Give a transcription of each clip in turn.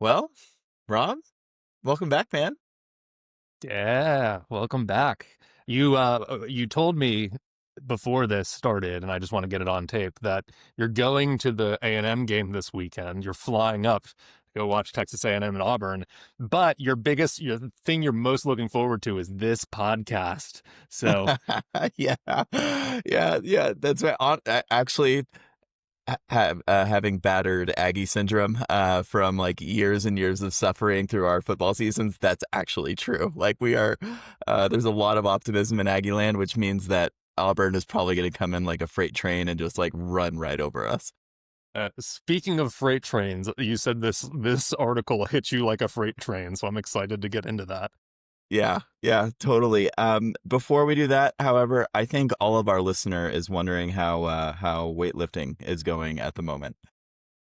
Well, Rob, welcome back, man. Yeah, welcome back. You told me before this started, and I just want to get it on tape, that you're going to the A&M game this weekend. You're flying up to go watch Texas A&M and Auburn, but your thing you're most looking forward to is this podcast. So, Yeah, yeah. That's right. Actually, having battered Aggie syndrome from like years and years of suffering through our football seasons, that's actually true. Like we are, there's a lot of optimism in Aggie land, which means that Auburn is probably going to come in like a freight train and just like run right over us. speaking of freight trains, you said this article hit you like a freight train, so I'm excited to get into that. Yeah, totally. Before we do that, however, I think all of our listener is wondering how weightlifting is going at the moment.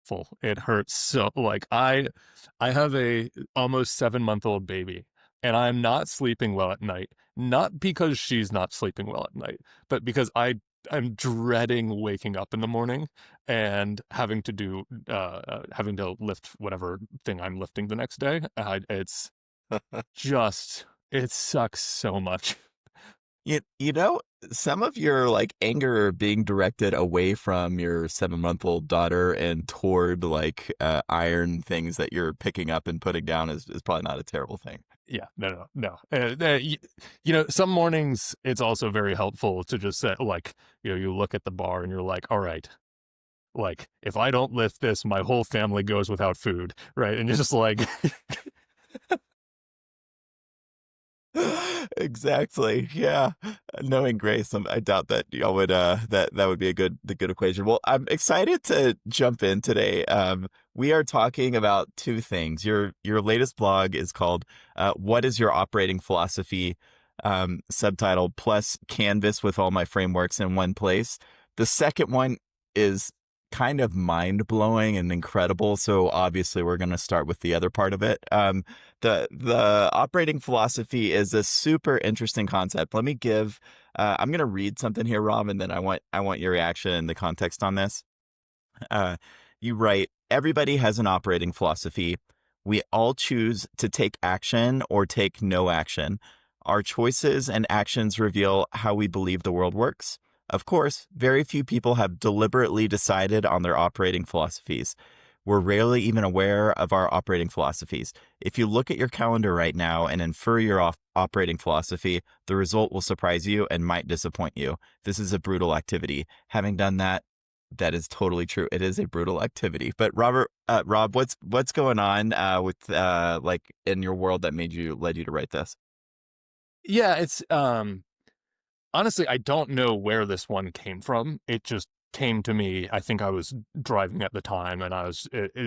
Full. It hurts so I have a almost 7-month-old baby, and I'm not sleeping well at night. Not because she's not sleeping well at night, but because I'm dreading waking up in the morning and having to lift whatever thing I'm lifting the next day. It's just it sucks so much. You know, some of your like anger being directed away from your 7-month-old daughter and toward like iron things that you're picking up and putting down is probably not a terrible thing. Yeah, no. Some mornings it's also very helpful to just say, like, you look at the bar and you're like, all right, like, if I don't lift this, my whole family goes without food, right? And you're just like, Exactly. Yeah. Knowing Grace, I doubt that y'all would that would be the good equation. Well, I'm excited to jump in today. We are talking about two things. Your latest blog is called What is Your Operating Philosophy? Subtitled Plus Canvas with All My Frameworks in One Place. The second one is kind of mind blowing and incredible. So obviously we're going to start with the other part of it. The operating philosophy is a super interesting concept. Let me give. I'm going to read something here, Rob, and then I want your reaction and the context on this. Uh, you write, everybody has an operating philosophy. We all choose to take action or take no action. Our choices and actions reveal how we believe the world works. Of course, very few people have deliberately decided on their operating philosophies. We're rarely even aware of our operating philosophies. If you look at your calendar right now and infer your operating philosophy, the result will surprise you and might disappoint you. This is a brutal activity. Having done that, that is totally true. It is a brutal activity. But Rob, what's going on with like in your world that led you to write this? yeah, it's honestly, I don't know where this one came from. It just came to me. I think I was driving at the time, and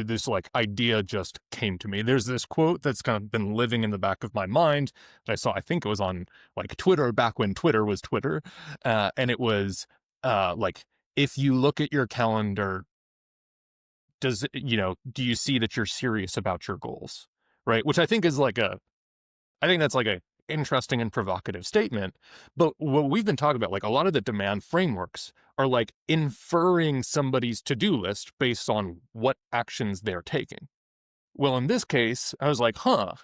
this like idea just came to me. There's this quote that's kind of been living in the back of my mind that I saw. I think it was on like Twitter back when Twitter was Twitter, and it was like, if you look at your calendar, do you see that you're serious about your goals, right? Which I think that's like a interesting and provocative statement. But what we've been talking about, like a lot of the demand frameworks are like inferring somebody's to-do list based on what actions they're taking. Well, in this case, I was like, huh,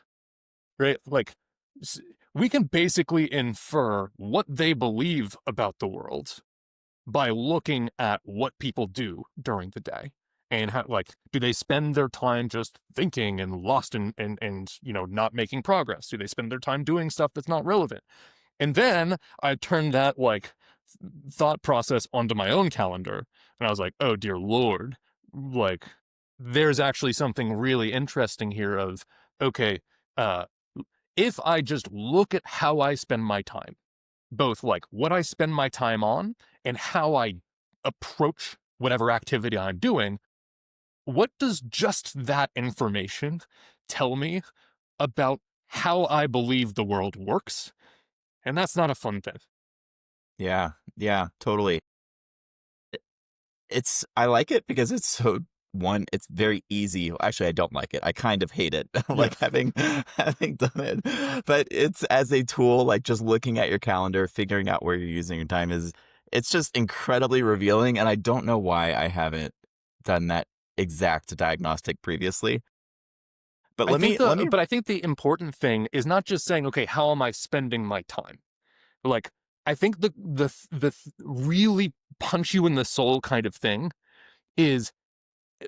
right? Like we can basically infer what they believe about the world by looking at what people do during the day. And how, like, do they spend their time just thinking and lost and not making progress? Do they spend their time doing stuff that's not relevant? And then I turned that like thought process onto my own calendar, and I was like, oh dear Lord, like there's actually something really interesting here of, okay, uh, if I just look at how I spend my time, both like what I spend my time on and how I approach whatever activity I'm doing, what does just that information tell me about how I believe the world works? And that's not a fun thing. Yeah, totally. I like it because it's very easy. Actually, I don't like it. I kind of hate it, Yeah. like having done it. But it's as a tool, like just looking at your calendar, figuring out where you're using your time it's just incredibly revealing. And I don't know why I haven't done that exact diagnostic previously. But let me But I think the important thing is not just saying, okay, how am I spending my time? Like, I think the really punch you in the soul kind of thing is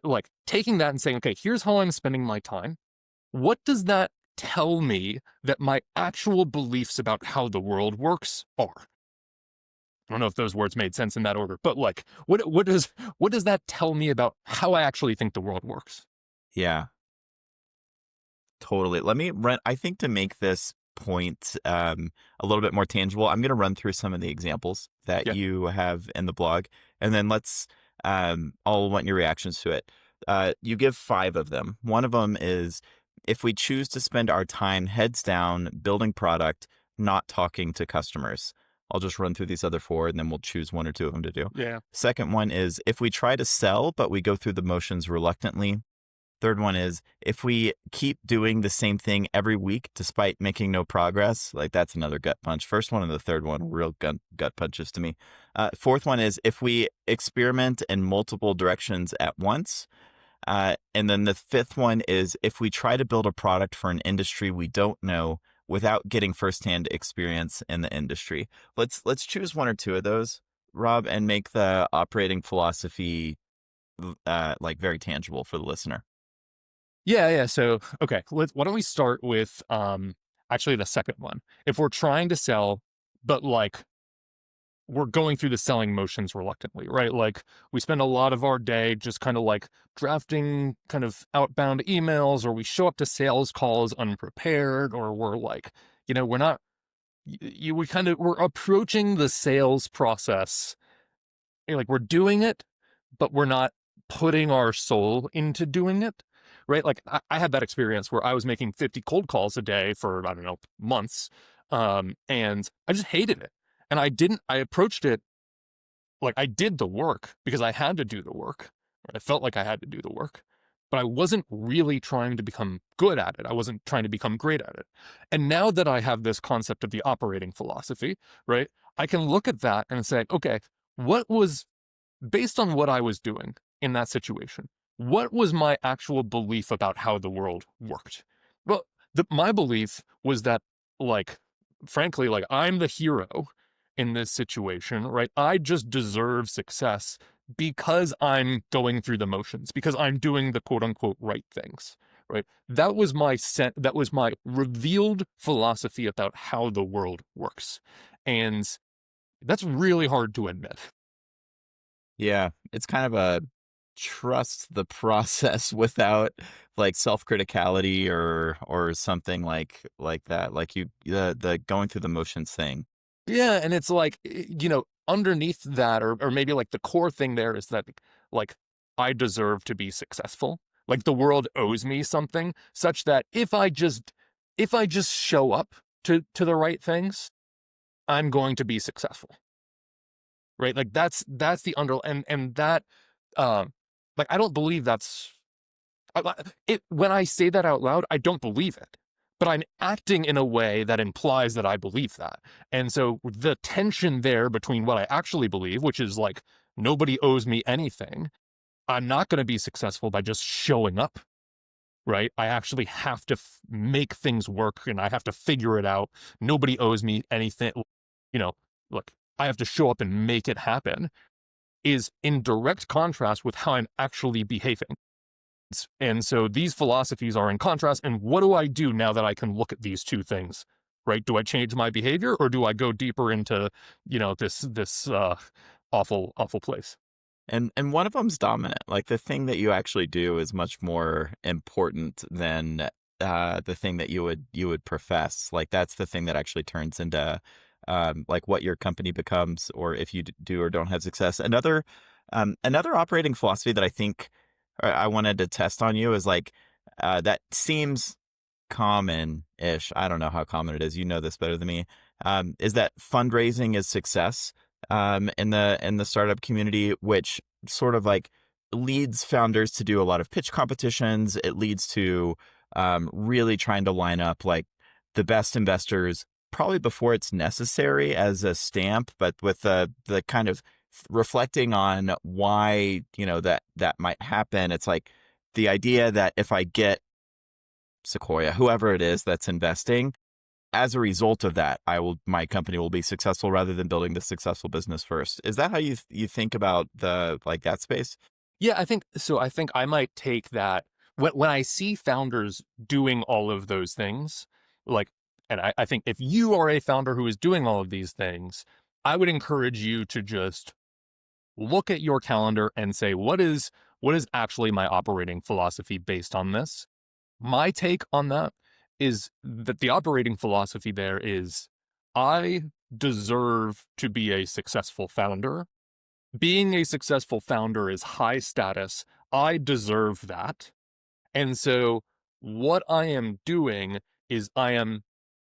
like taking that and saying, okay, here's how I'm spending my time. What does that tell me that my actual beliefs about how the world works are? I don't know if those words made sense in that order, but like, what does that tell me about how I actually think the world works? Yeah, totally. Let me run. I think to make this point a little bit more tangible, I'm going to run through some of the examples that Yeah, you have in the blog, and then I'll want your reactions to it. You give five of them. One of them is if we choose to spend our time heads down building product, not talking to customers. I'll just run through these other four, and then we'll choose one or two of them to do. yeah, Second one is if we try to sell, but we go through the motions reluctantly. Third one is if we keep doing the same thing every week despite making no progress, like that's another gut punch. First one and the third one, real gut punches to me. Fourth one is if we experiment in multiple directions at once. And then the fifth one is if we try to build a product for an industry we don't know without getting firsthand experience in the industry. Let's choose one or two of those, Rob, and make the operating philosophy like very tangible for the listener. yeah. So, okay, why don't we start with actually the second one? If we're trying to sell, but like we're going through the selling motions reluctantly, right? Like we spend a lot of our day just kind of like drafting kind of outbound emails, or we show up to sales calls unprepared, or we're like, we're not, we're approaching the sales process. Like we're doing it, but we're not putting our soul into doing it, right? Like I had that experience where I was making 50 cold calls a day for, I don't know, months. And I just hated it. And I approached it like I did the work because I had to do the work. I felt like I had to do the work, but I wasn't really trying to become good at it. I wasn't trying to become great at it. And now that I have this concept of the operating philosophy, right, I can look at that and say, okay, what was based on what I was doing in that situation? What was my actual belief about how the world worked? Well, my belief was that, like, frankly, like I'm the hero in this situation, right? I just deserve success because I'm going through the motions, because I'm doing the quote unquote right things, right? That was my revealed philosophy about how the world works. And that's really hard to admit. Yeah, it's kind of a trust the process without like self-criticality or something like that. Like the going through the motions thing. Yeah, and it's like, underneath that, or maybe like the core thing there is that, like, I deserve to be successful. Like the world owes me something, such that if I just show up to the right things, I'm going to be successful. Right? Like that's the under and that um like I don't believe that's when I say that out loud, I don't believe it. But I'm acting in a way that implies that I believe that. And so the tension there between what I actually believe, which is like nobody owes me anything, I'm not going to be successful by just showing up, right? I actually have to make things work and I have to figure it out. Nobody owes me anything. You know, look, I have to show up and make it happen is in direct contrast with how I'm actually behaving. And so these philosophies are in contrast. And what do I do now that I can look at these two things? Right? Do I change my behavior or do I go deeper into, this awful place? And one of them's dominant. Like the thing that you actually do is much more important than the thing that you would profess. Like that's the thing that actually turns into like what your company becomes, or if you do or don't have success. Another operating philosophy that I think I wanted to test on you is like that seems common-ish. I don't know how common it is. You know this better than me. Is that fundraising is success in the startup community, which sort of like leads founders to do a lot of pitch competitions. It leads to really trying to line up like the best investors probably before it's necessary as a stamp, but with the kind of reflecting on why that might happen. It's like the idea that if I get Sequoia, whoever it is that's investing, as a result of that, my company will be successful rather than building the successful business first. Is that how you think about the like that space? Yeah, I think so. I think I might take that when I see founders doing all of those things, like, and I think if you are a founder who is doing all of these things, I would encourage you to just look at your calendar and say, what is actually my operating philosophy based on this? My take on that is that the operating philosophy there is I deserve to be a successful founder. Being a successful founder is high status. I deserve that. And so what I am doing is I am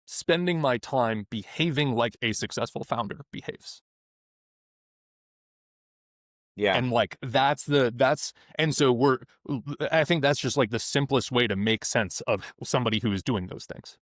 spending my time behaving like a successful founder behaves. Yeah, And like that's and so we're I think that's just like the simplest way to make sense of somebody who is doing those things.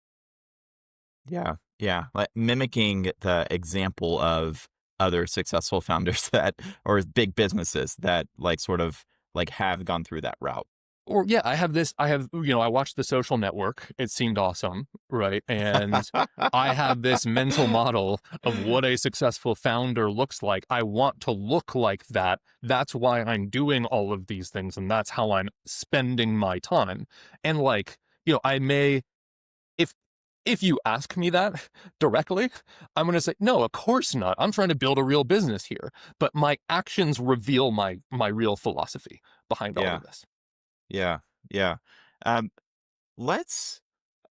yeah, yeah. Like mimicking the example of other successful founders that or big businesses that like sort of like have gone through that route. Or yeah, I watched The Social Network. It seemed awesome, right? And I have this mental model of what a successful founder looks like. I want to look like that. That's why I'm doing all of these things, and that's how I'm spending my time. And like, I may, if you ask me that directly, I'm going to say, no, of course not. I'm trying to build a real business here. But my actions reveal my real philosophy behind all Yeah, of this. yeah, yeah. Um, let's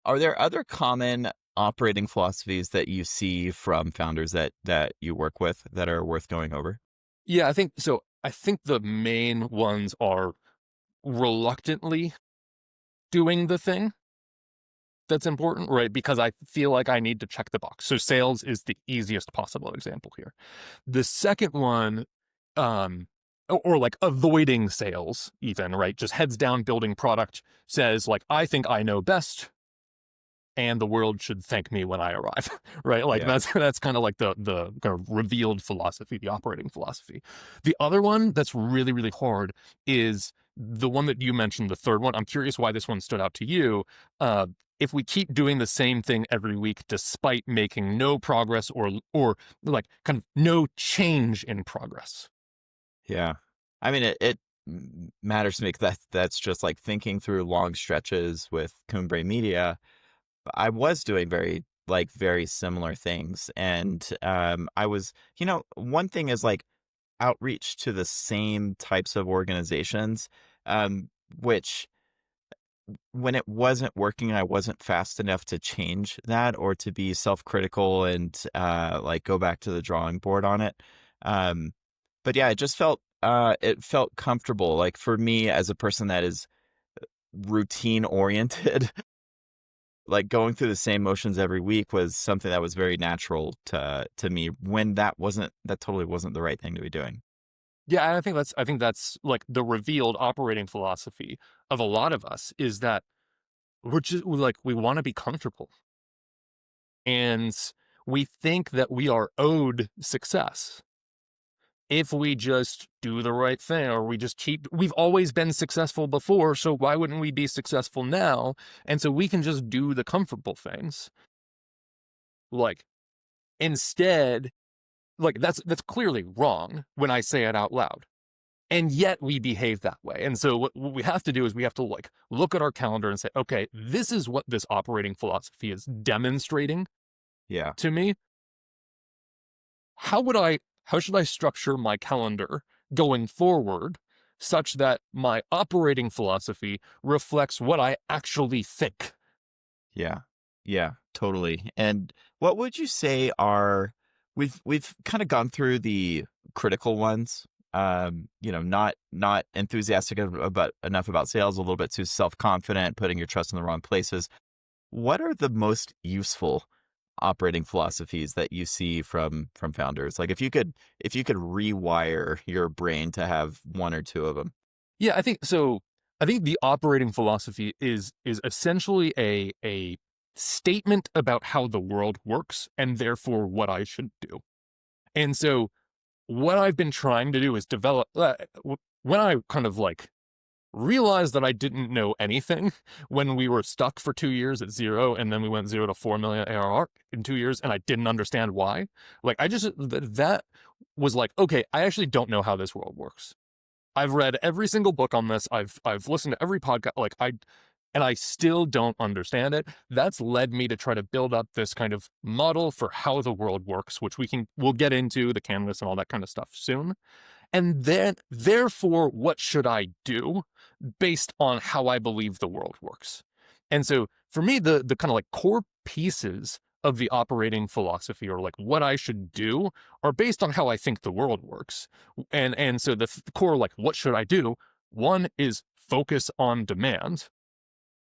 Are there other common operating philosophies that you see from founders that you work with that are worth going over? Yeah, I think so. I think the main ones are reluctantly doing the thing that's important, right? Because I feel like I need to check the box. So sales is the easiest possible example here. The second one, or like avoiding sales, even, right? Just heads down building product, says like, I think I know best and the world should thank me when I arrive, right? Like Yeah. that's kind of like the kind of revealed philosophy, the operating philosophy. The other one that's really really hard is the one that you mentioned, the third one. I'm curious why this one stood out to you. Uh, if we keep doing the same thing every week despite making no progress or like kind of no change in progress. Yeah. I mean, it matters to me 'cause that's just like thinking through long stretches with Cumbre Media. I was doing very similar things. And I was, one thing is like outreach to the same types of organizations, which when it wasn't working, I wasn't fast enough to change that or to be self-critical and like go back to the drawing board on it. Um, but yeah, it felt comfortable. Like for me as a person that is routine oriented, like going through the same motions every week was something that was very natural to me when that totally wasn't the right thing to be doing. Yeah, and I think that's like the revealed operating philosophy of a lot of us is that we're like we want to be comfortable. And we think that we are owed success if we just do the right thing or we've always been successful before, so why wouldn't we be successful now? And so we can just do the comfortable things. Like instead, like that's clearly wrong when I say it out loud. And yet we behave that way. And so what we have to do is we have to like look at our calendar and say, okay, this is what this operating philosophy is demonstrating Yeah. to me. How should I structure my calendar going forward such that my operating philosophy reflects what I actually think? Yeah. Yeah, totally. And what would you say are we've kind of gone through the critical ones. Not enthusiastic about enough about sales, a little bit too self-confident, putting your trust in the wrong places. What are the most useful operating philosophies that you see from founders? Like if you could rewire your brain to have one or two of them. Yeah, I think so. I think the operating philosophy is essentially a statement about how the world works and therefore what I should do. And so what I've been trying to do is develop when I kind of like realized that I didn't know anything when we were stuck for 2 years at zero, and then we went 0 to 4 million ARR in 2 years, and I didn't understand why. Like, that was like, okay, I actually don't know how this world works. I've read every single book on this. I've listened to every podcast. And I still don't understand it. That's led me to try to build up this kind of model for how the world works, which we'll get into the canvas and all that kind of stuff soon. And then, therefore, what should I do based on how I believe the world works? And so for me, the kind of like core pieces of the operating philosophy, or like what I should do, are based on how I think the world works. And so the core, like, what should I do? One is focus on demand.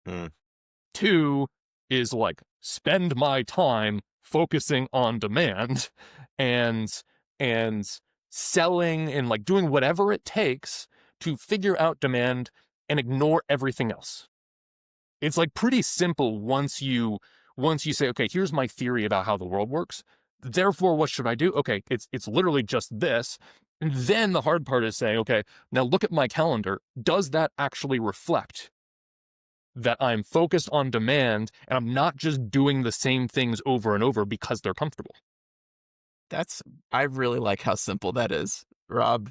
Hmm. Two is like spend my time focusing on demand and and selling and like doing whatever it takes to figure out demand and ignore everything else. It's like pretty simple once you say, okay, here's my theory about how the world works. Therefore, what should I do? Okay, it's literally just this. And then the hard part is saying, okay, now look at my calendar. Does that actually reflect that I'm focused on demand and I'm not just doing the same things over and over because they're comfortable? That's I really like how simple that is, Rob.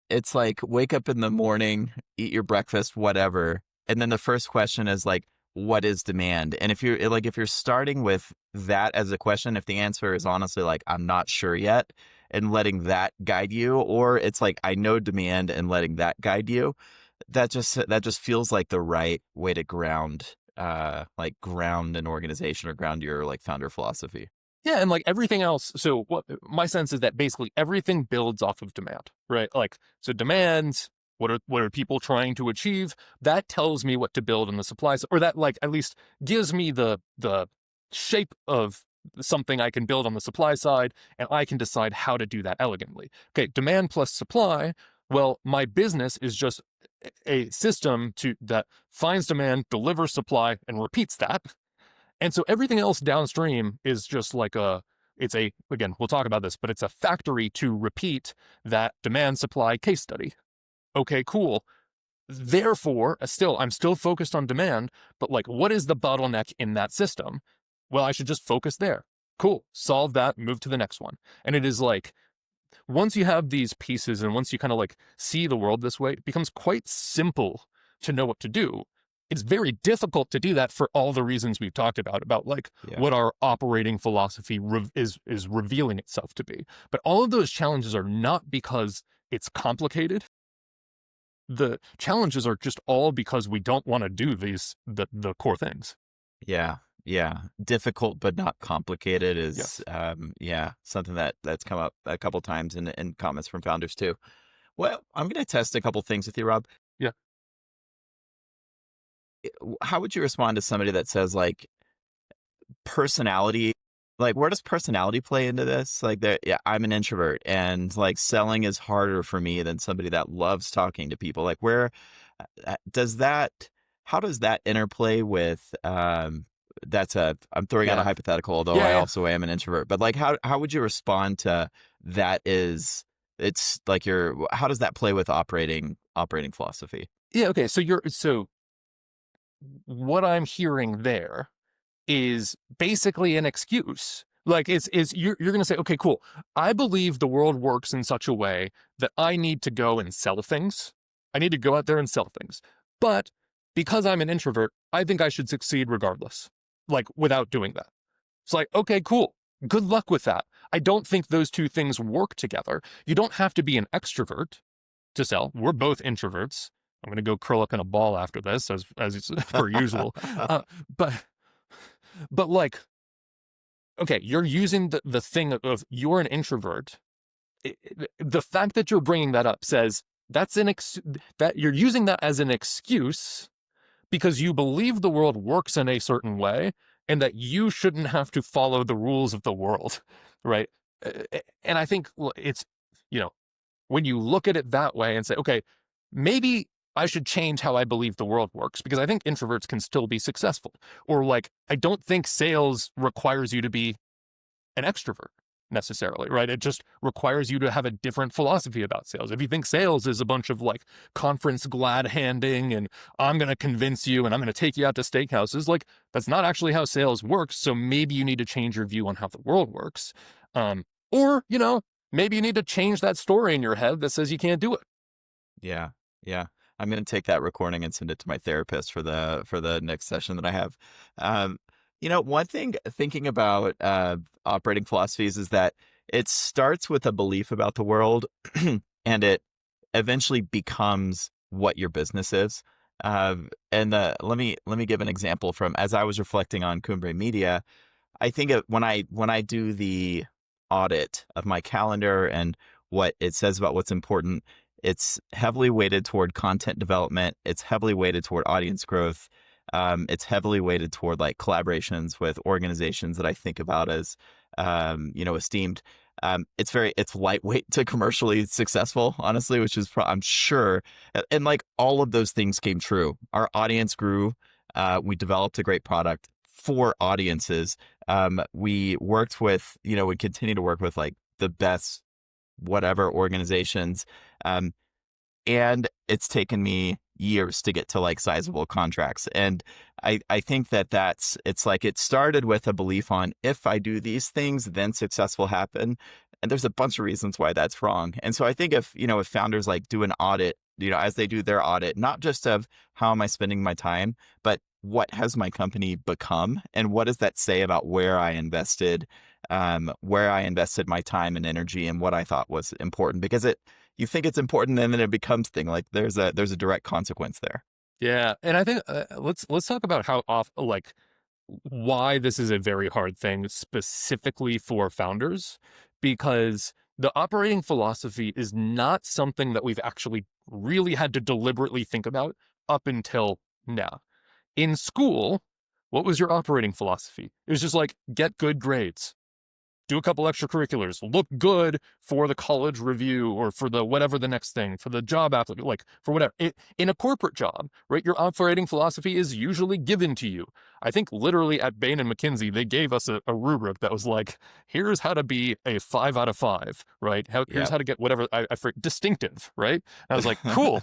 It's like wake up in the morning, eat your breakfast, whatever, and then the first question is like, what is demand? And if you're starting with that as a question, if the answer is honestly like I'm not sure yet, and letting that guide you, or it's like I know demand and letting that guide you, that just feels like the right way to ground an organization or ground your like founder philosophy. Yeah, and like everything else. So what my sense is that basically everything builds off of demand, right? Like, so demand, what are people trying to achieve? That tells me what to build in the supply side, or that like at least gives me the shape of something I can build on the supply side, and I can decide how to do that elegantly. Okay, demand plus supply. Well, my business is just a system that finds demand, delivers supply, and repeats that. And so everything else downstream is just like again, we'll talk about this, but it's a factory to repeat that demand supply case study. Okay, cool. Therefore, I'm still focused on demand, but like, what is the bottleneck in that system? Well, I should just focus there. Cool. Solve that, move to the next one. And it is like, once you have these pieces and once you kind of like see the world this way, it becomes quite simple to know what to do. It's very difficult to do that for all the reasons we've talked about like Yeah. what our operating philosophy is revealing itself to be. But all of those challenges are not because it's complicated. The challenges are just all because we don't want to do the core things. Yeah, yeah. Difficult but not complicated Yeah. is yeah, something that's come up a couple times in comments from founders too. Well, I'm going to test a couple things with you, Rob. Yeah. How would you respond to somebody that says like personality, like where does personality play into this? Like that, yeah, I'm an introvert and like selling is harder for me than somebody that loves talking to people. Like where does that how does that interplay with I'm throwing out a Yeah. hypothetical, although Yeah. I Yeah. also am an introvert. But like how would you respond to that is it's like how does that play with operating philosophy? Yeah. Okay. So what I'm hearing there is basically an excuse. Like you're going to say, okay, cool. I believe the world works in such a way that I need to go and sell things. I need to go out there and sell things. But because I'm an introvert, I think I should succeed regardless, like without doing that. It's like, okay, cool. Good luck with that. I don't think those two things work together. You don't have to be an extrovert to sell. We're both introverts. I'm going to go curl up in a ball after this, as per usual. Uh, but but like, okay, you're using the thing of you're an introvert. The fact that you're bringing that up says that you're using that as an excuse because you believe the world works in a certain way and that you shouldn't have to follow the rules of the world, right? And I think it's, you know, when you look at it that way and say, okay, maybe I should change how I believe the world works because I think introverts can still be successful. Or like, I don't think sales requires you to be an extrovert. necessarily, right? It just requires you to have a different philosophy about sales. If you think sales is a bunch of like conference glad handing and I'm going to convince you and I'm going to take you out to steakhouses, like that's not actually how sales works. So maybe you need to change your view on how the world works. Or, maybe you need to change that story in your head that says you can't do it. Yeah. Yeah. I'm going to take that recording and send it to my therapist for the next session that I have. Um, one thing thinking about operating philosophies is that it starts with a belief about the world and it eventually becomes what your business is. And let me give an example from as I was reflecting on Cumbre Media. I think when I do the audit of my calendar and what it says about what's important, it's heavily weighted toward content development. It's heavily weighted toward audience growth. It's heavily weighted toward like collaborations with organizations that I think about as esteemed. It's lightweight to commercially successful, honestly, which is I'm sure, and like all of those things came true. Our audience grew. We developed a great product for audiences. We worked with, we continue to work with like the best whatever organizations. And it's taken me years to get to like sizable contracts. And I think it's like it started with a belief on if I do these things, then success will happen. And there's a bunch of reasons why that's wrong. And so I think if founders like do an audit, as they do their audit, not just of how am I spending my time, but what has my company become and what does that say about where I invested my time and energy and what I thought was important, because you think it's important and then it becomes thing like there's a direct consequence there. Yeah, and I think let's talk about how why this is a very hard thing specifically for founders, because the operating philosophy is not something that we've actually really had to deliberately think about up until now. In school, what was your operating philosophy? It was just like, get good grades, do a couple extracurriculars, look good for the college review or for the whatever the next thing, for the job applicant, like for whatever. In a corporate job, right, your operating philosophy is usually given to you. I think literally at Bain and McKinsey, they gave us a rubric that was like, here's how to be a 5 out of 5, right? Here's how to get whatever, I forget, distinctive, right? And I was like, cool,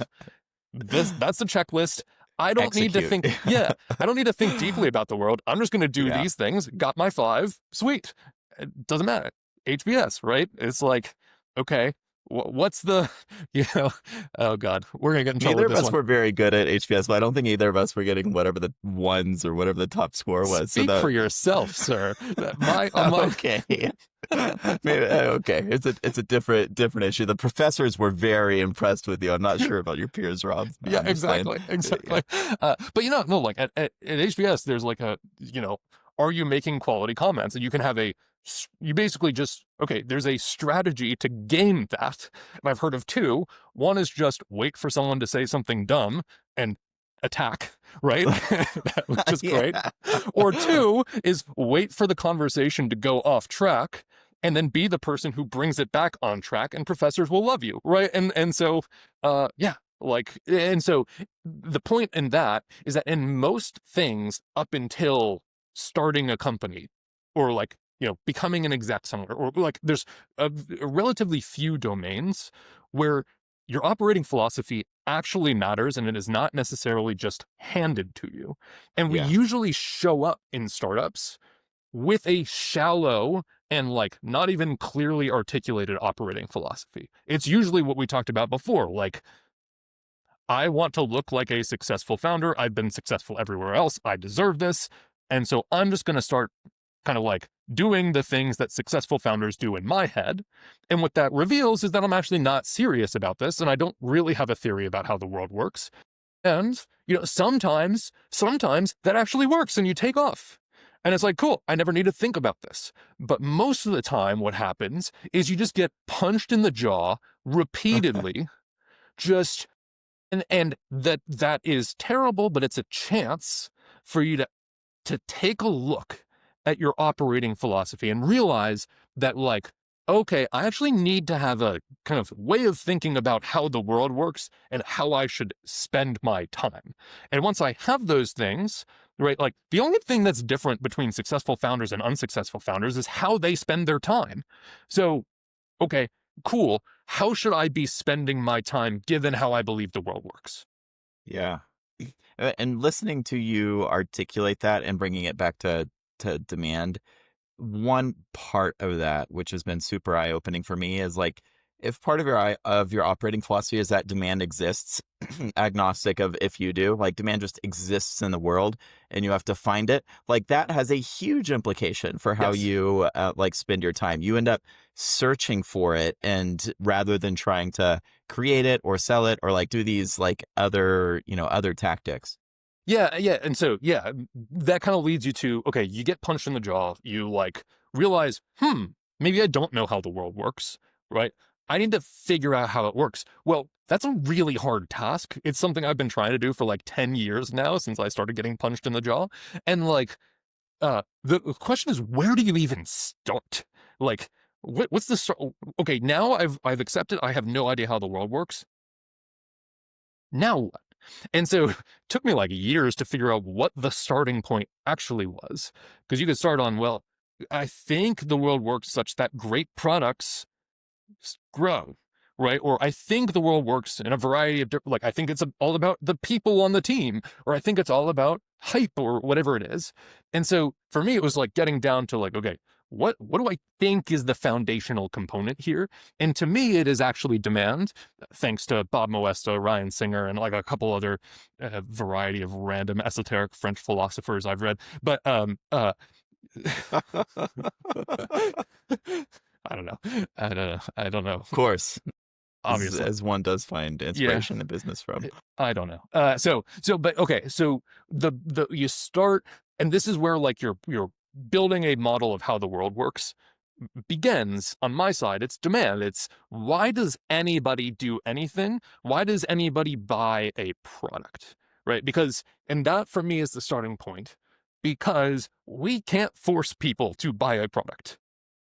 that's the checklist. I don't need to think, I don't need to think deeply about the world. I'm just going to do these things. Got my 5. Sweet. It doesn't matter. HBS, right? It's like, okay, what's the, oh God, we're going to get in trouble with this one. Neither of us were very good at HBS, but I don't think either of us were getting whatever the ones or whatever the top score was. Speak for yourself, sir. Okay. Okay. It's a different issue. The professors were very impressed with you. I'm not sure about your peers, Rob. Yeah, exactly. But no, like at HBS, there's like are you making quality comments? And you can have you basically just, okay, there's a strategy to game that. And I've heard of 2. One is just wait for someone to say something dumb and attack, right? Which is great. Or 2 is wait for the conversation to go off track and then be the person who brings it back on track, and professors will love you, right? And so, and so the point in that is that in most things up until starting a company or becoming an exec somewhere, or like there's a relatively few domains where your operating philosophy actually matters and it is not necessarily just handed to you. And we usually show up in startups with a shallow and not even clearly articulated operating philosophy. It's usually what we talked about before, like, I want to look like a successful founder. I've been successful everywhere else. I deserve this. And so I'm just going to start kind of doing the things that successful founders do in my head. And what that reveals is that I'm actually not serious about this. And I don't really have a theory about how the world works. And, sometimes that actually works and you take off. And it's like, cool, I never need to think about this. But most of the time what happens is you just get punched in the jaw repeatedly, and that is terrible, but it's a chance for you to take a look at your operating philosophy and realize that okay, I actually need to have a kind of way of thinking about how the world works and how I should spend my time. And once I have those things, right? Like the only thing that's different between successful founders and unsuccessful founders is how they spend their time. So, okay, cool. How should I be spending my time given how I believe the world works? Yeah. And listening to you articulate that and bringing it back to demand, one part of that, which has been super eye-opening for me, is like if part of your operating philosophy is that demand exists, agnostic of if you do, like demand just exists in the world and you have to find it, like that has a huge implication for how Yes. you like spend your time. You end up searching for it, and rather than trying to create it or sell it or like do these like other, other tactics. Yeah, yeah. And so, yeah, that kind of leads you to, okay, you get punched in the jaw. You like realize, maybe I don't know how the world works, right? I need to figure out how it works. Well, that's a really hard task. It's something I've been trying to do for like 10 years now since I started getting punched in the jaw. And like, the question is, where do you even start? Like, what's the start? Okay, now I've accepted I have no idea how the world works. Now what? And so it took me like years to figure out what the starting point actually was. Because you could start on, well, I think the world works such that great products grow, right? Or I think the world works in a variety of different, like, I think it's all about the people on the team, or I think it's all about hype or whatever it is. And so for me, it was like getting down to like, okay, what do I think is the foundational component here? And to me, it is actually demand, thanks to Bob Moesta, Ryan Singer, and like a couple other variety of random esoteric French philosophers I've read. But I don't know. I don't know. Of course, Obviously, as one does find yeah. inspiration in business from. I don't know. But okay. So the you start, and this is where like you're building a model of how the world works begins on my side. It's demand. It's why does anybody do anything? Why does anybody buy a product? Right? Because, and that for me is the starting point, because we can't force people to buy a product.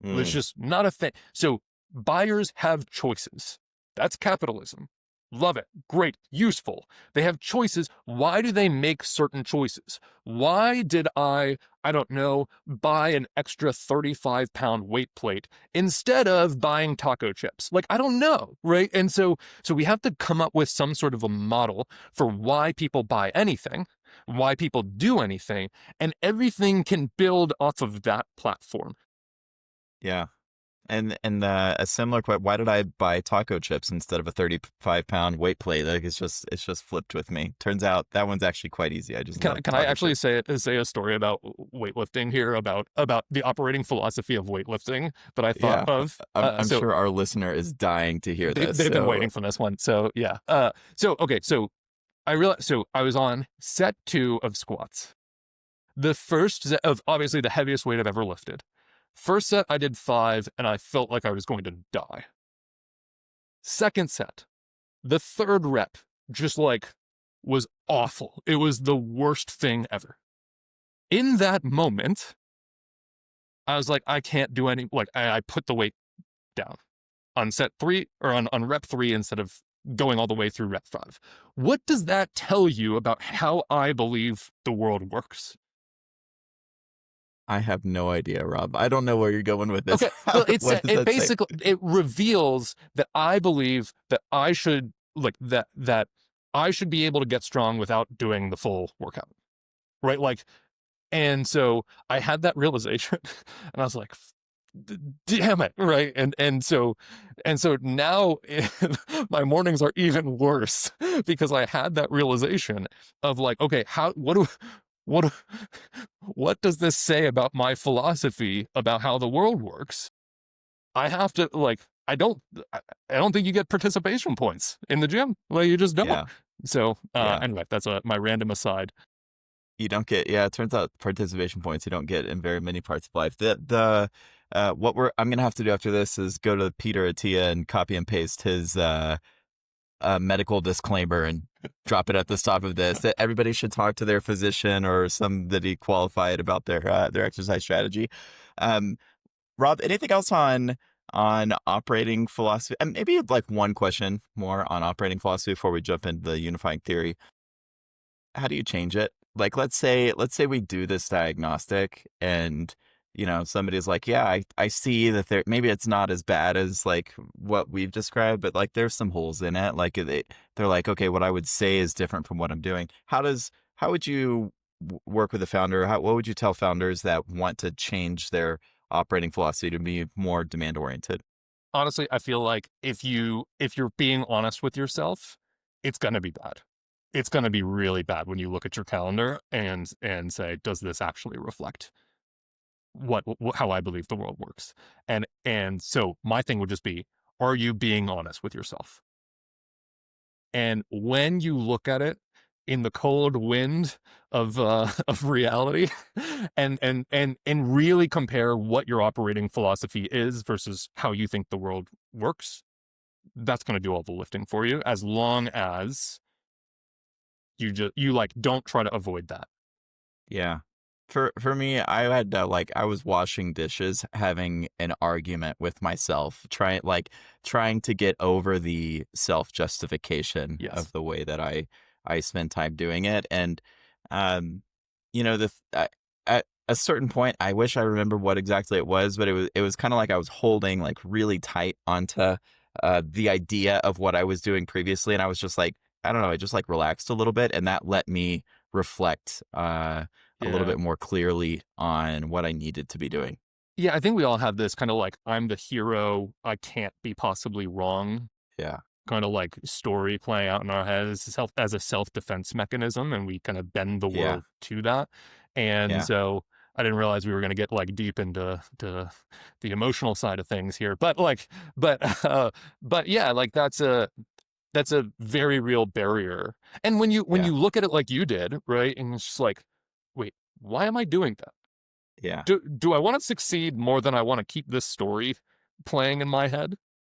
It's Mm, just not a thing. So buyers have choices. That's capitalism. Love it. Great. Useful. They have choices. Why do they make certain choices? Why did I don't know, buy an extra 35-pound weight plate instead of buying taco chips? Like, I don't know, right? And so we have to come up with some sort of a model for why people buy anything, why people do anything, and everything can build off of that platform. yeah. And a similar question, why did I buy taco chips instead of a 35-pound weight plate? Like it's just flipped with me. Turns out that one's actually quite easy. I just love Can I taco actually chips. say a story about weightlifting here, about the operating philosophy of weightlifting that I thought Yeah, of? I'm So sure our listener is dying to hear this. they've been So waiting for this one. So yeah. So okay. So I realized. So I was on set 2 of squats. The first set of obviously the heaviest weight I've ever lifted. First set I did 5, and I felt like I was going to die. Second set, the third rep, just like was awful. It was the worst thing ever. In that moment, I was like, I can't do any, like, I put the weight down on set 3 or on rep 3 instead of going all the way through rep 5. What does that tell you about how I believe the world works? I have no idea, Rob. I don't know where you're going with this. Okay, well, What does it that say? basically it reveals that I believe that I should like that I should be able to get strong without doing the full workout, right? Like, and so I had that realization, and I was like, damn it, right? And so now my mornings are even worse because I had that realization of like, okay, how what do- what does this say about my philosophy about how the world works? I have to like I don't think you get participation points in the gym. Like you just don't. Yeah, So yeah. anyway, that's my random aside. You don't get, yeah, it turns out participation points you don't get in very many parts of life. What I'm gonna have to do after this is go to Peter Attia and copy and paste his medical disclaimer and drop it at the top of this. That everybody should talk to their physician or somebody qualified about their exercise strategy. Um, Rob, anything else on operating philosophy? And maybe like one question more on operating philosophy before we jump into the unifying theory. How do you change it? like let's say we do this diagnostic and somebody's like, yeah, I see that there maybe it's not as bad as like what we've described, but like there's some holes in it. Like they're like, okay, what I would say is different from what I'm doing. How would you work with a founder? What would you tell founders that want to change their operating philosophy to be more demand oriented? Honestly, I feel like if you're being honest with yourself, it's going to be bad. It's going to be really bad when you look at your calendar and say, does this actually reflect how I believe the world works? And so my thing would just be, are you being honest with yourself? And when you look at it in the cold wind of of reality, and really compare what your operating philosophy is versus how you think the world works, that's going to do all the lifting for you. As long as you like don't try to avoid that. Yeah. For me, I had like I was washing dishes, having an argument with myself, trying to get over the self justification Yes. of the way that I spend time doing it, and um, at a certain point, I wish I remember what exactly it was, but it was kind of like I was holding like really tight onto the idea of what I was doing previously, and I was just like, I don't know, I just like relaxed a little bit, and that let me reflect a little Yeah. bit more clearly on what I needed to be doing. Yeah, I think we all have this kind of like, I'm the hero, I can't be possibly wrong Yeah. kind of like story playing out in our heads as a self-defense mechanism, and we kind of bend the Yeah. world to that. And Yeah. so I didn't realize we were going to get like deep into the emotional side of things here, but like, but but yeah, like that's a very real barrier. And when Yeah. you look at it like you did, right, and it's just like, wait, why am I doing that? Yeah. Do I want to succeed more than I want to keep this story playing in my head?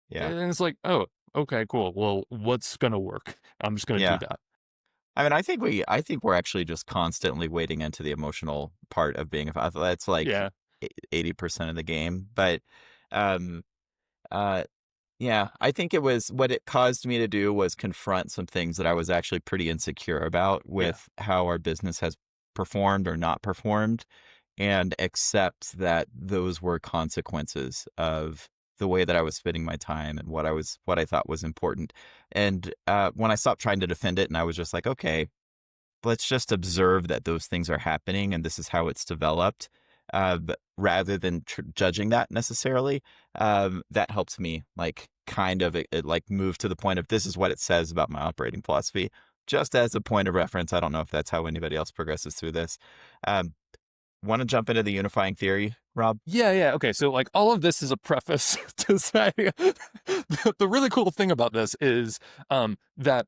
Yeah. And it's like, oh, okay, cool. Well, what's gonna work? I'm just gonna do Yeah. that. I mean, I think we're actually just constantly wading into the emotional part of being a father. That's like Yeah, 80% of the game. But um uh yeah, I think it was what it caused me to do was confront some things that I was actually pretty insecure about yeah, with how our business has performed or not performed, and accept that those were consequences of the way that I was spending my time and what I thought was important. And when I stopped trying to defend it, and I was just like, okay, let's just observe that those things are happening and this is how it's developed, rather than judging that necessarily. That helps me like kind of like move to the point of this is what it says about my operating philosophy. Just as a point of reference, I don't know if that's how anybody else progresses through this. Um, Want to jump into the unifying theory, Rob? yeah. Okay, so like all of this is a preface to say the really cool thing about this is that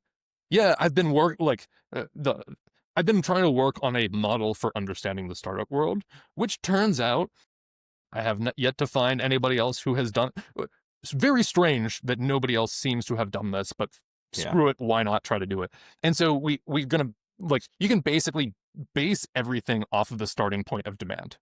yeah, I've been trying to work on a model for understanding the startup world, which turns out I have not yet to find anybody else who has done. It's very strange that nobody else seems to have done this, but Yeah. screw it, why not try to do it? And so we're gonna like you can basically base everything off of the starting point of demand.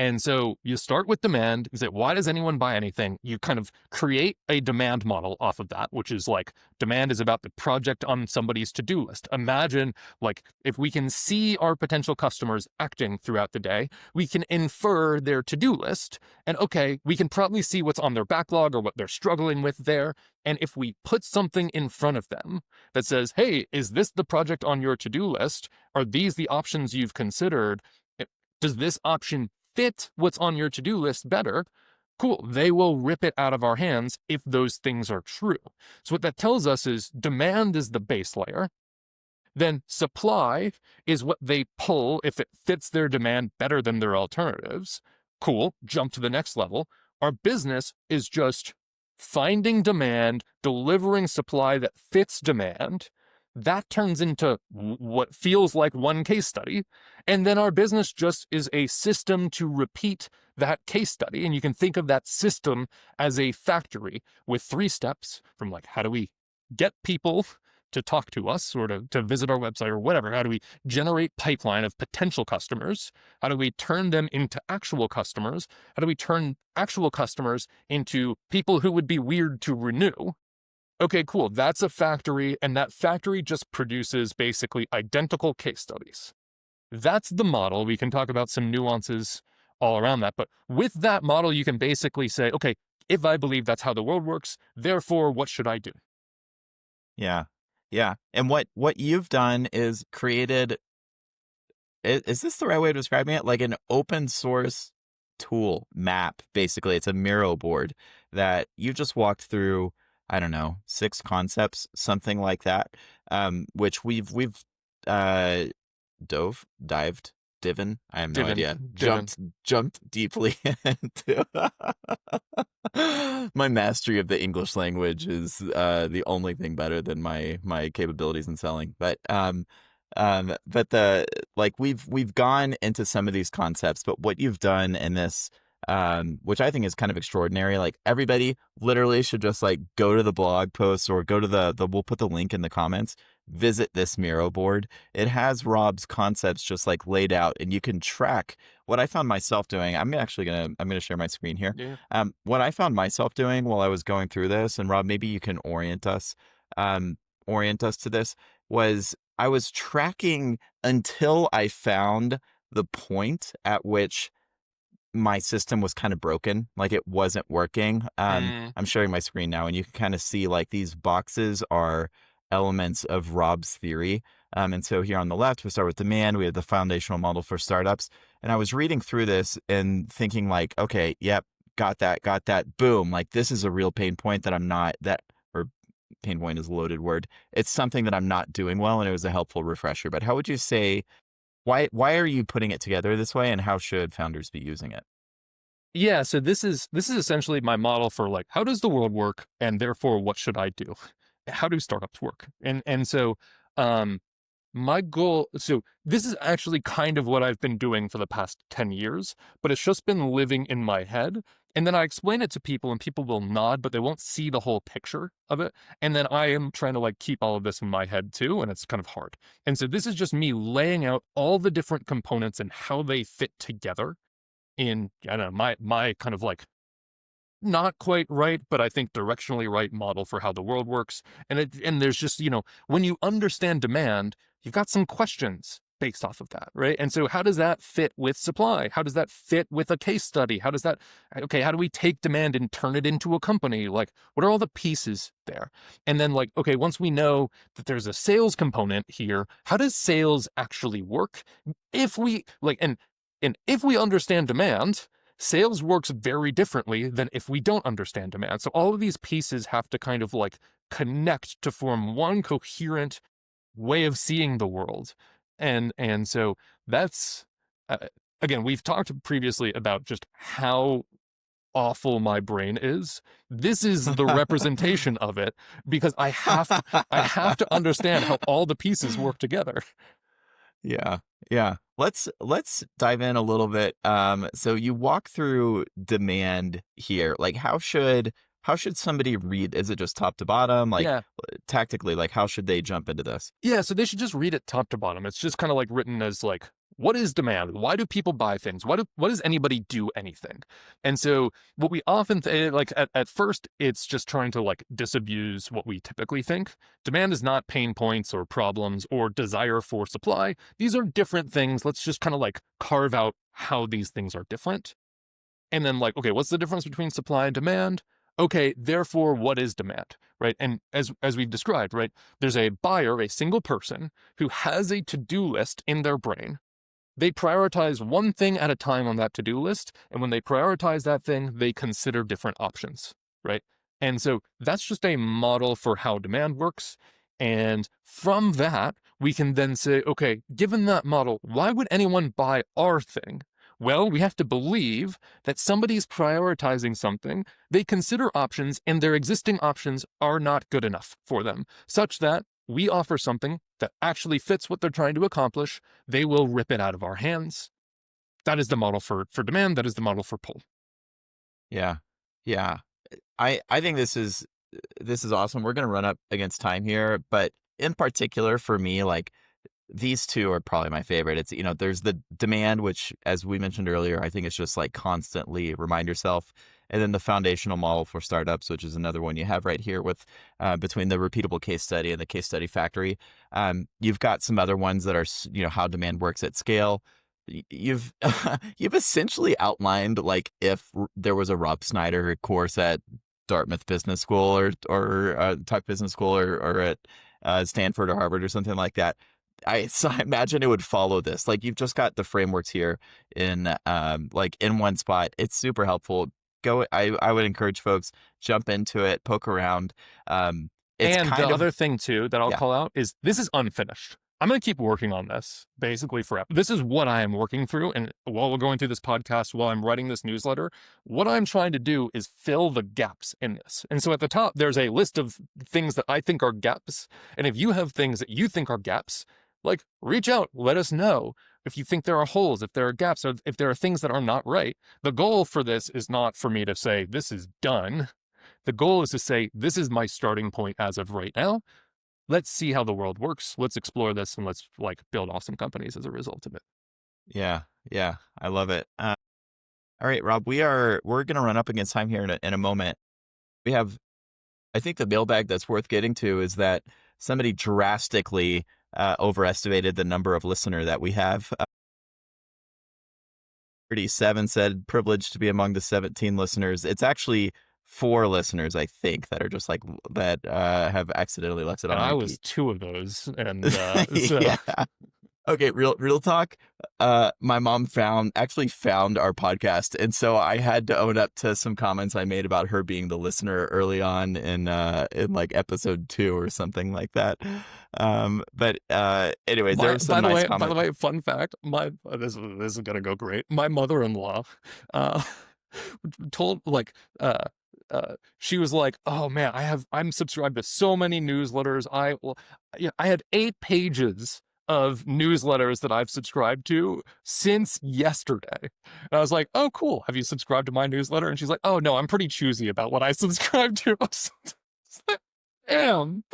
And so you start with demand. You say, why does anyone buy anything? You kind of create a demand model off of that, which is like demand is about the project on somebody's to do list. Imagine like if we can see our potential customers acting throughout the day, we can infer their to do list. And okay, we can probably see what's on their backlog or what they're struggling with there. And if we put something in front of them that says, hey, is this the project on your to do list? Are these the options you've considered? Does this option fit what's on your to-do list better? Cool, they will rip it out of our hands if those things are true. So what that tells us is demand is the base layer. Then supply is what they pull if it fits their demand better than their alternatives. Cool, jump to the next level. Our business is just finding demand, delivering supply that fits demand. That turns into what feels like one case study. And then our business just is a system to repeat that case study. And you can think of that system as a factory with 3 steps from like, how do we get people to talk to us or to visit our website or whatever? How do we generate pipeline of potential customers? How do we turn them into actual customers? How do we turn actual customers into people who would be weird to renew? Okay, cool. That's a factory, and that factory just produces basically identical case studies. That's the model. We can talk about some nuances all around that. But with that model, you can basically say, okay, if I believe that's how the world works, therefore, what should I do? Yeah. Yeah. And what you've done is created, is this the right way of describing it? Like an open source tool map, basically. It's a Miro board that you just walked through, I don't know, 6 concepts, something like that. Which we've uh dived, divin, I have no Divin, idea. divin. Jumped deeply into my mastery of the English language is the only thing better than my capabilities in selling. But the like we've gone into some of these concepts, but what you've done in this, which I think is kind of extraordinary, like everybody literally should just like go to the blog post or go to the we'll put the link in the comments, visit this Miro board. It has Rob's concepts just like laid out, and you can track what I found myself doing. I'm gonna share my screen here. Yeah. What I found myself doing while I was going through this, and Rob, maybe you can um, orient us to this, was I was tracking until I found the point at which my system was kind of broken, like it wasn't working. Mm, I'm sharing my screen now, and you can kind of see like these boxes are elements of Rob's theory. And so here on the left, we start with demand. We have the foundational model for startups. And I was reading through this and thinking like, okay, yep, got that. Boom. Like this is a real pain point that I'm not that, or pain point is a loaded word. It's something that I'm not doing well. And it was a helpful refresher. But how would you say, why are you putting it together this way, and how should founders be using it? yeah, so this is essentially my model for like how does the world work, and therefore what should I do? How do startups work? And so um my goal, so this is actually kind of what I've been doing for the past 10 years, but it's just been living in my head. And then I explain it to people and people will nod, but they won't see the whole picture of it. And then I am trying to like keep all of this in my head too, and it's kind of hard. And so this is just me laying out all the different components and how they fit together in, I don't know, my kind of like not quite right, but I think directionally right model for how the world works. And there's just, when you understand demand, you've got some questions based off of that, right? And so how does that fit with supply? How does that fit with a case study? How does that, okay, how do we take demand and turn it into a company? Like, what are all the pieces there? And then like, okay, once we know that there's a sales component here, how does sales actually work? If we like, and if we understand demand, sales works very differently than if we don't understand demand. So all of these pieces have to kind of like connect to form one coherent way of seeing the world. And so that's uh, again, we've talked previously about just how awful my brain is. This is the representation of it because I have to understand how all the pieces work together. Yeah. Yeah. Let's dive in a little bit. So you walk through demand here. Like how should somebody read? Is it just top to bottom? Like Yeah. tactically, like how should they jump into this? Yeah, so they should just read it top to bottom. It's just kind of like written as like, what is demand? Why do people buy things? Why does anybody do anything? And so what we often like at first, it's just trying to like disabuse what we typically think. Demand is not pain points or problems or desire for supply. These are different things. Let's just kind of like carve out how these things are different. And then like, okay, what's the difference between supply and demand? Okay, therefore, what is demand, right? And as we've described, right, there's a buyer, a single person who has a to-do list in their brain. They prioritize one thing at a time on that to-do list, and when they prioritize that thing, they consider different options, right? And so that's just a model for how demand works. And from that, we can then say, okay, given that model, why would anyone buy our thing? Well, we have to believe that somebody's prioritizing something, they consider options, and their existing options are not good enough for them, such that we offer something that actually fits what they're trying to accomplish. They will rip it out of our hands. That is the model for demand. That is the model for pull. Yeah. Yeah. I think this is awesome. We're gonna run up against time here, but in particular for me, like these two are probably my favorite. It's, there's the demand, which, as we mentioned earlier, I think it's just like constantly remind yourself. And then the foundational model for startups, which is another one you have right here with between the repeatable case study and the case study factory. You've got some other ones that are, how demand works at scale. You've you've essentially outlined like if there was a Rob Snyder course at Dartmouth Business School or Tuck Business School or at Stanford or Harvard or something like that. I imagine it would follow this. Like you've just got the frameworks here in like in one spot. It's super helpful. I would encourage folks jump into it, poke around. It's And the kind of other thing too that I'll yeah. call out is this is unfinished. I'm going to keep working on this basically forever. This is what I am working through. And while we're going through this podcast, while I'm writing this newsletter, what I'm trying to do is fill the gaps in this. And so at the top, there's a list of things that I think are gaps. And if you have things that you think are gaps, like reach out, let us know if you think there are holes, if there are gaps, or if there are things that are not right. The goal for this is not for me to say, this is done. The goal is to say, this is my starting point as of right now. Let's see how the world works. Let's explore this and let's like build awesome companies as a result of it. Yeah, yeah, I love it. All right, Rob, we're gonna run up against time here in a moment. We have, I think the mailbag that's worth getting to is that somebody drastically overestimated the number of listener that we have. 37 said privileged to be among the 17 listeners. It's actually 4 listeners, I think, that are just like that have accidentally left it And on I was repeat. two of those. And so Yeah. Okay, real talk. My mom actually found our podcast, and so I had to own up to some comments I made about her being the listener early on in like episode 2 or something like that. But anyways, there my, were some nice by the comments. way, fun fact, this is gonna go great. My mother-in-law uh told like she was like, "Oh man, I'm subscribed to so many newsletters. I had 8 pages of newsletters that I've subscribed to since yesterday." And I was like, "Oh, cool. Have you subscribed to my newsletter?" And she's like, "Oh no, I'm pretty choosy about what I subscribe to." I was like, damn.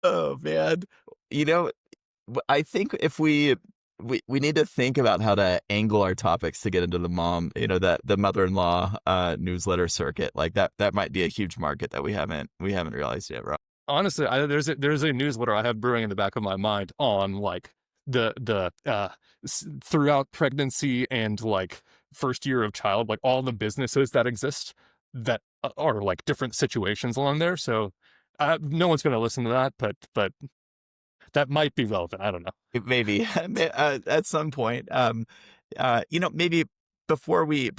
Oh man, you know, I think if we need to think about how to angle our topics to get into the that the mother-in-law newsletter circuit. Like that might be a huge market that we haven't realized yet, right? Honestly, there's a newsletter I have brewing in the back of my mind on like the throughout pregnancy and like first year of child, like all the businesses that exist that are like different situations along there. So no one's going to listen to that, but that might be relevant. I don't know. Maybe at some point. Maybe before we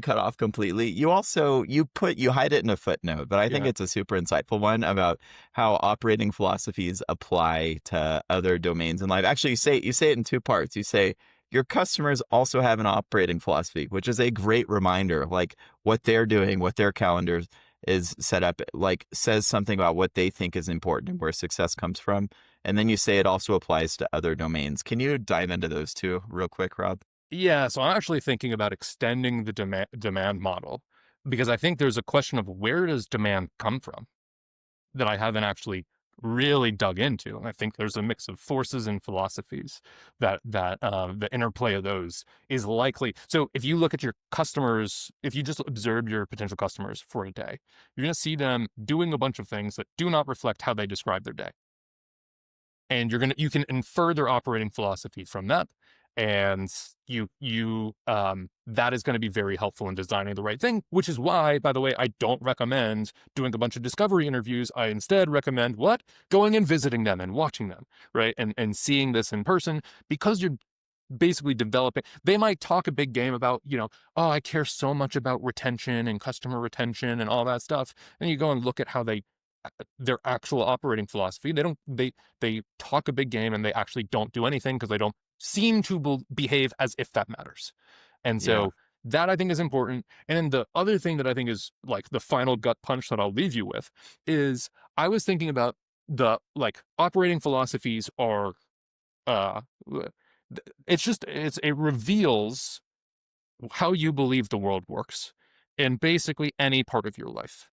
cut off completely, you hide it in a footnote, but I think Yeah. it's a super insightful one about how operating philosophies apply to other domains in life. Actually, you say it in 2 parts. You say your customers also have an operating philosophy, which is a great reminder of like what they're doing, what their calendars is set up, like says something about what they think is important and where success comes from. And then you say it also applies to other domains. Can you dive into those two real quick, Rob? Yeah, so I'm actually thinking about extending the demand model because I think there's a question of where does demand come from that I haven't actually really dug into. And I think there's a mix of forces and philosophies that the interplay of those is likely. So if you look at your customers, if you just observe your potential customers for a day, you're going to see them doing a bunch of things that do not reflect how they describe their day. And you can infer their operating philosophy from that, and that is going to be very helpful in designing the right thing, which is why, by the way, I don't recommend doing a bunch of discovery interviews. I instead recommend going and visiting them and watching them, right, and seeing this in person, because you're basically developing. They might talk a big game about, oh, I care so much about retention and customer retention and all that stuff, and you go and look at how their actual operating philosophy. They talk a big game and they actually don't do anything because they don't seem to behave as if that matters. And Yeah. so that I think is important. And then the other thing that I think is like the final gut punch that I'll leave you with is I was thinking about the like operating philosophies are uh it reveals how you believe the world works in basically any part of your life.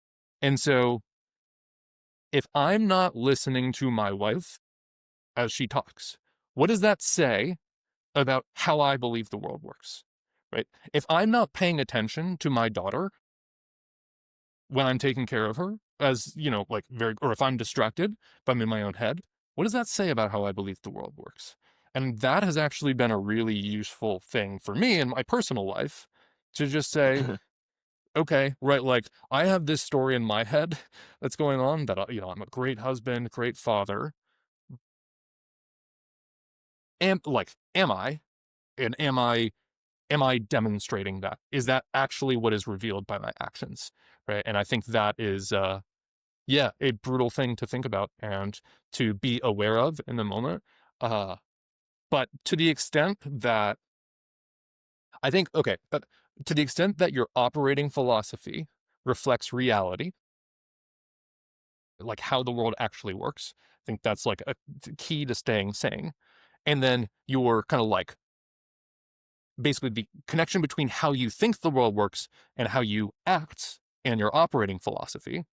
And so if I'm not listening to my wife as she talks, what does that say about how I believe the world works? Right? If I'm not paying attention to my daughter when I'm taking care of her, as you know, like or if I'm distracted, if I'm in my own head, what does that say about how I believe the world works? And that has actually been a really useful thing for me in my personal life to just say, okay, right, like I have this story in my head that's going on that, I'm a great husband, great father. Am I? And am I demonstrating that? Is that actually what is revealed by my actions? Right. And I think that is yeah, a brutal thing to think about and to be aware of in the moment. Uh, but to the extent that I think, okay, to the extent that your operating philosophy reflects reality, like how the world actually works, I think that's like a key to staying sane. And then your kind of like basically the connection between how you think the world works and how you act and your operating philosophy,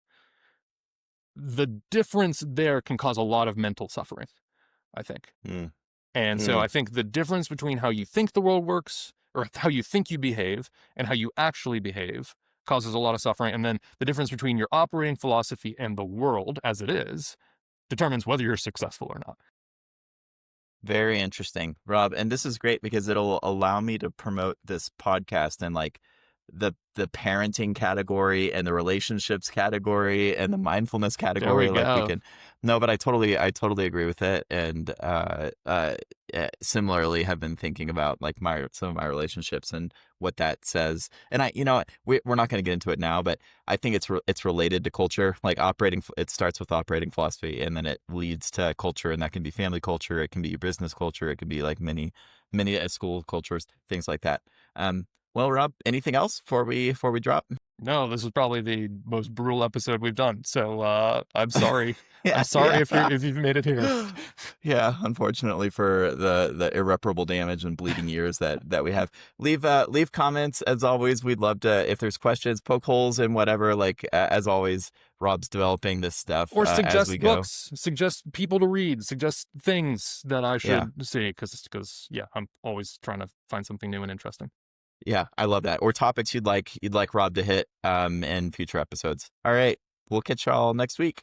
the difference there can cause a lot of mental suffering, I think. Mm, And so mm. I think the difference between how you think the world works or how you think you behave and how you actually behave causes a lot of suffering. And then the difference between your operating philosophy and the world as it is determines whether you're successful or not. Very interesting, Rob. And this is great because it'll allow me to promote this podcast and like the parenting category and the relationships category and the mindfulness There we category. Like we go. can no, but I totally agree with it. And similarly have been thinking about like some of my relationships and what that says. And we're not going to get into it now, but I think it's related to culture. Like it starts with operating philosophy, and then it leads to culture, and that can be family culture, it can be business culture, it can be like many school cultures, things like that. Well, Rob, anything else before we drop? No, this is probably the most brutal episode we've done. So I'm sorry. I'm Yeah, sorry yeah. if you've made it here. Yeah, unfortunately for the irreparable damage and bleeding ears that we have. Leave comments as always. We'd love to, if there's questions, poke holes in whatever. Like as always, Rob's developing this stuff Or as we suggest go. books, suggest people to read, suggest things that I Yeah. should see because yeah, I'm always trying to find something new and interesting. Yeah, I love that. Or topics you'd like Rob to hit in future episodes. All right. We'll catch y'all next week.